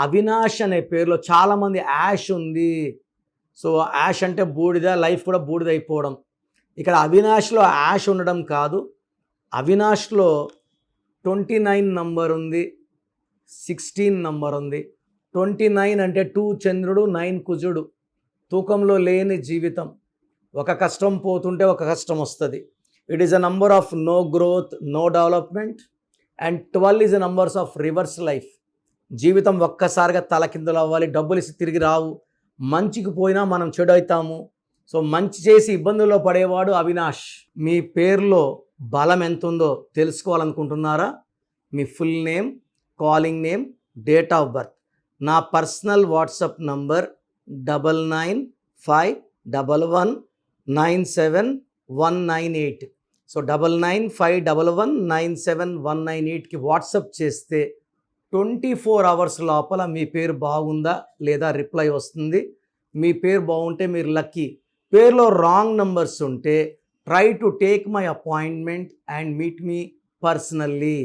అవినాష్ అనే పేరులో చాలామంది యాష్ ఉంది. సో యాష్ అంటే బూడిద, లైఫ్ కూడా బూడిద అయిపోవడం. ఇక్కడ అవినాష్లో యాష్ ఉండడం కాదు, అవినాష్లో 29 నంబర్ ఉంది, 16 నంబర్ ఉంది. 29 అంటే 2 చంద్రుడు, 9 కుజుడు. తూకంలో లేని జీవితం. ఒక కష్టం పోతుంటే ఒక కష్టం వస్తుంది. It is a number of no growth, no development. And 12 is a numbers of reverse life. జీవితం ఒక్కసారిగా తలకిందులు అవ్వాలి, డబ్బులు ఇసి తిరిగి రావు, మంచికి పోయినా మనం చెడు అవుతాము. సో మంచి చేసి ఇబ్బందుల్లో పడేవాడు అవినాష్. మీ పేరులో బలం ఎంత ఉందో తెలుసుకోవాలనుకుంటున్నారా? మీ full name, calling name, date of birth. నా పర్సనల్ వాట్సాప్ నంబర్ 9951197198. సో 9951197198కి వాట్సాప్ చేస్తే 24 అవర్స్ లోపల మీ పేరు బాగుందా లేదా రిప్లై వస్తుంది. మీ పేరు బాగుంటే మీరు లక్కీ. పేరులో రాంగ్ నంబర్స్ ఉంటే try to take my appointment and meet me personally.